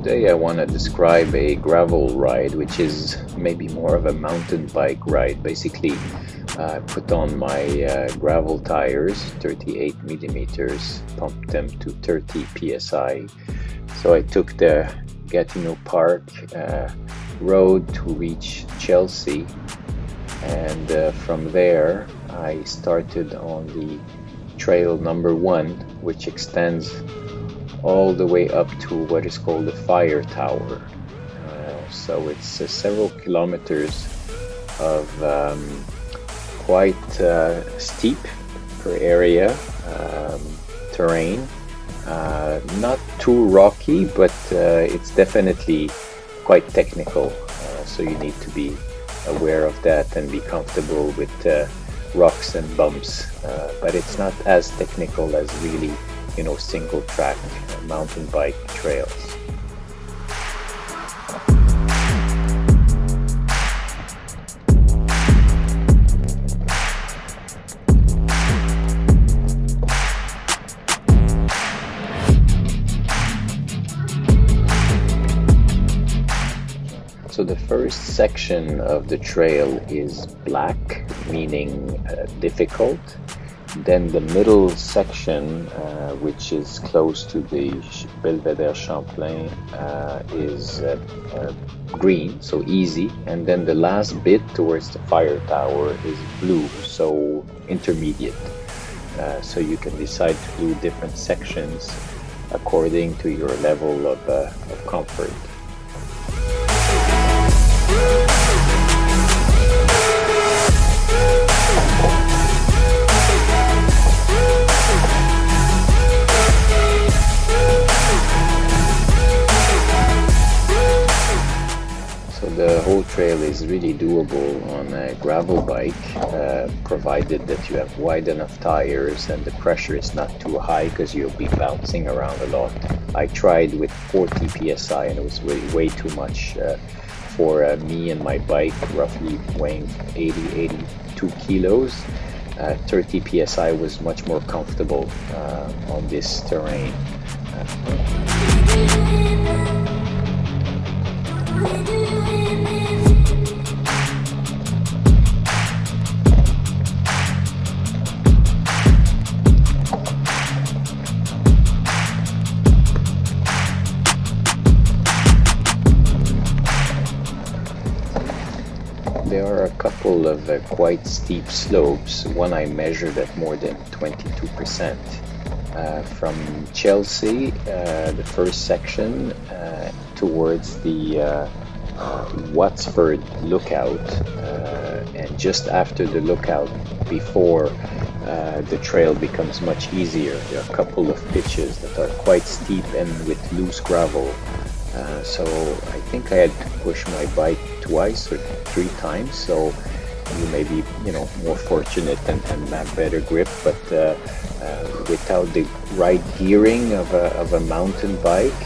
Today I want to describe a gravel ride, which is maybe more of a mountain bike ride. Basically, I put on my gravel tires, 38 millimeters, pumped them to 30 psi. So I took the Gatineau Park road to reach Chelsea, and from there I started on the trail number 1, which extends all the way up to what is called the fire tower. So it's several kilometers of quite steep per area terrain, not too rocky, but it's definitely quite technical, so you need to be aware of that and be comfortable with rocks and bumps, but it's not as technical as really single track mountain bike trails. So the first section of the trail is black, meaning difficult. Then the middle section, which is close to the Belvedere Champlain, is green, so easy. And then the last bit towards the fire tower is blue, so intermediate. So you can decide to do different sections according to your level of comfort. The whole trail is really doable on a gravel bike, provided that you have wide enough tires and the pressure is not too high, because you'll be bouncing around a lot. I tried with 40 psi and it was way too much for me and my bike, roughly weighing 82 kilos. 30 psi was much more comfortable on this terrain. There are a couple of quite steep slopes. One I measured at more than 22%. From Chelsea, the first section towards the Watford lookout, and just after the lookout, before the trail becomes much easier. There are a couple of pitches that are quite steep and with loose gravel. So I think I had to push my bike twice or 3 times, so you may be more fortunate and have better grip, but without the right gearing of a mountain bike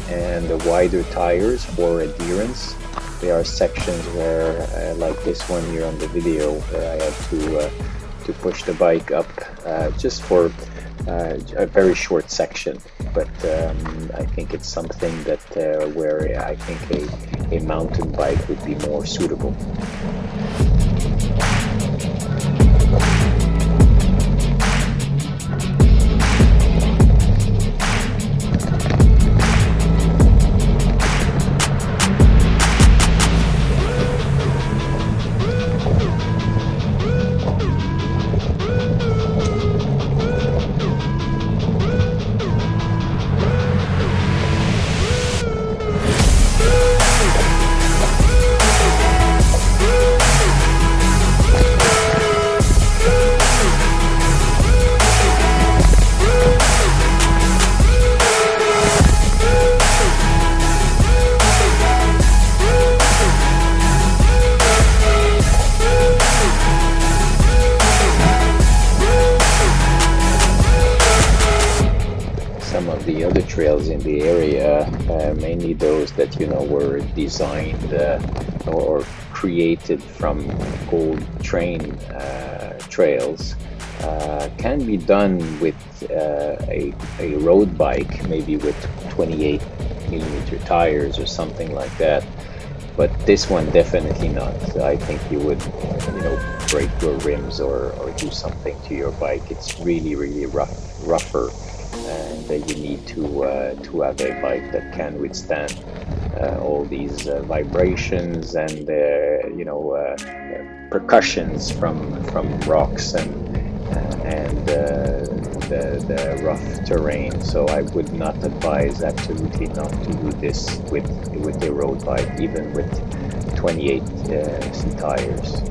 and the wider tires for adherence, there are sections where, like this one here on the video, where I had to push the bike up just for a very short section, but I think it's something that where I think a mountain bike would be more suitable. The other trails in the area, mainly those that were designed or created from old train trails, can be done with a road bike, maybe with 28 8mm tires or something like that. But this one definitely not. I think you would, break your rims or do something to your bike. It's really rougher, and you need to have a bike that can withstand all these vibrations and percussions from rocks and the rough terrain. So I would not advise, absolutely not, to do this with a road bike, even with 28C tires.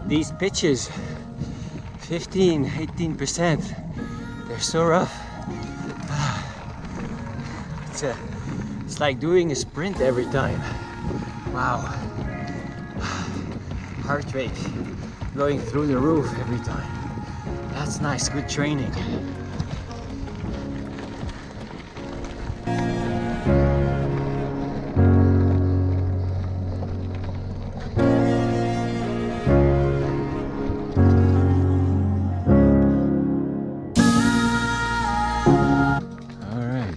These pitches, 18%, they're so rough. It's like doing a sprint every time. Wow. Heart rate going through the roof every time. That's nice, good training.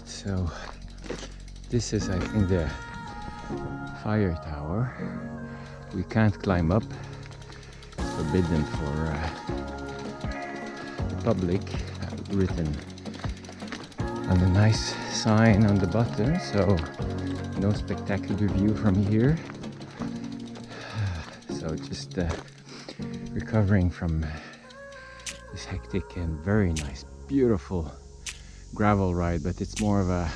So this is, I think, the fire tower. We can't climb up, it's forbidden for the public, written on the nice sign on the button, so no spectacular view from here. So just recovering from this hectic and very nice, beautiful gravel ride, but it's more of a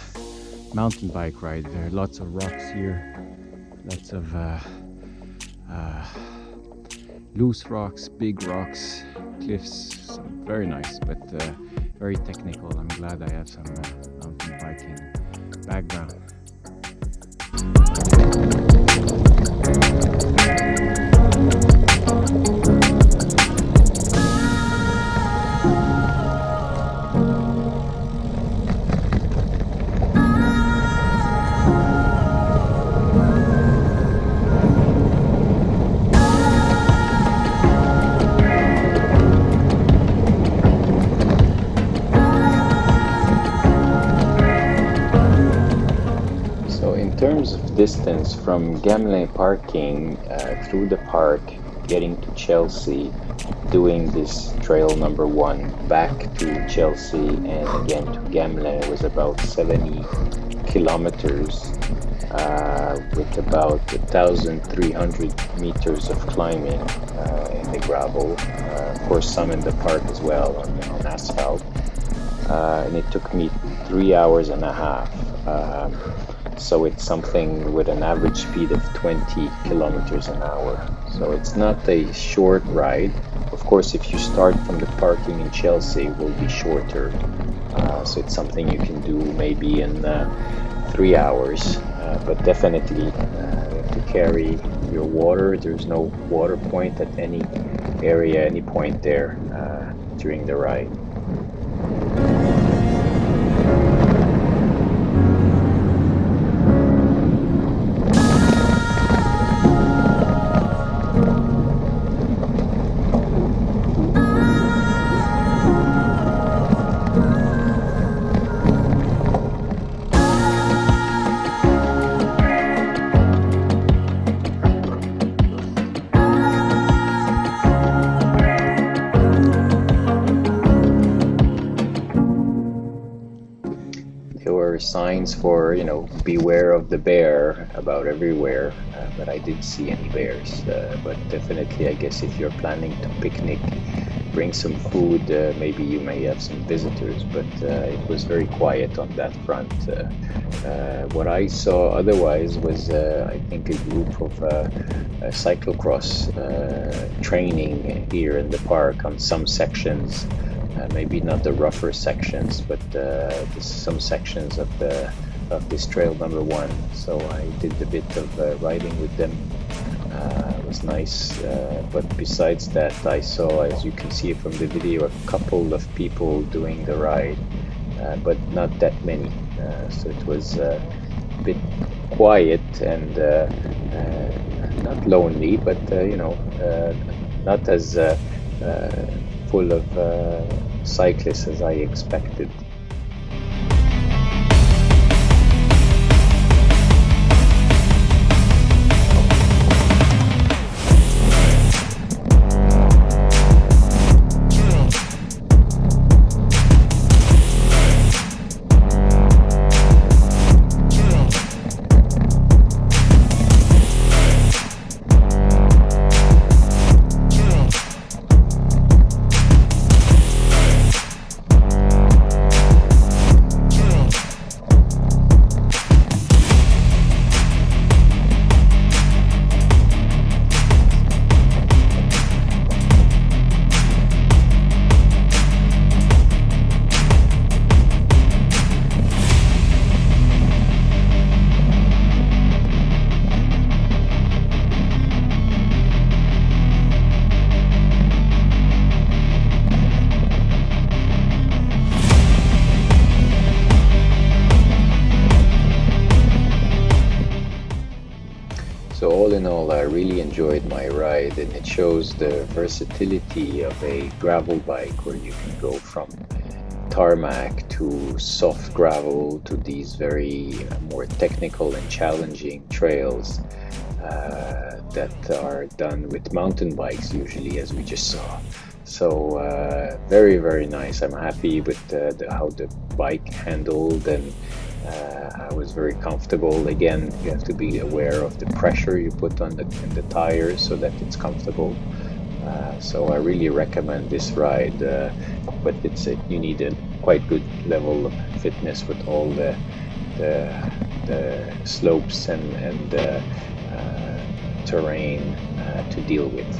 mountain bike ride. There are lots of rocks here, lots of loose rocks, big rocks, cliffs, very nice, but very technical. I'm glad I have some mountain biking background. In terms of distance from Gamelin parking through the park, getting to Chelsea, doing this trail number 1 back to Chelsea and again to Gamelin was about 70 kilometers with about 1,300 meters of climbing in the gravel, of course some in the park as well on asphalt, and it took me 3 hours and a half. So it's something with an average speed of 20 kilometers an hour. So it's not a short ride. Of course, if you start from the parking in Chelsea, it will be shorter. So it's something you can do maybe in 3 hours. But definitely you have to carry your water. There's no water point at any area, any point there during the ride. Signs for, beware of the bear about everywhere, but I didn't see any bears. But definitely, I guess if you're planning to picnic bring some food. Maybe you may have some visitors, but it was very quiet on that front. What I saw otherwise was, I think, a group of cyclocross training here in the park on some sections. Maybe not the rougher sections, but some sections of this trail number 1. So I did a bit of riding with them. It was nice, but besides that, I saw, as you can see from the video, a couple of people doing the ride, but not that many. So it was a bit quiet and not lonely, but not as full of cyclists as I expected. So all in all, I really enjoyed my ride, and it shows the versatility of a gravel bike, where you can go from tarmac to soft gravel to these very more technical and challenging trails that are done with mountain bikes usually, as we just saw. So very, very nice. I'm happy with how the bike handled, and I was very comfortable. Again, you have to be aware of the pressure you put on the tires so that it's comfortable. So I really recommend this ride, but you need a quite good level of fitness with all the slopes and terrain to deal with.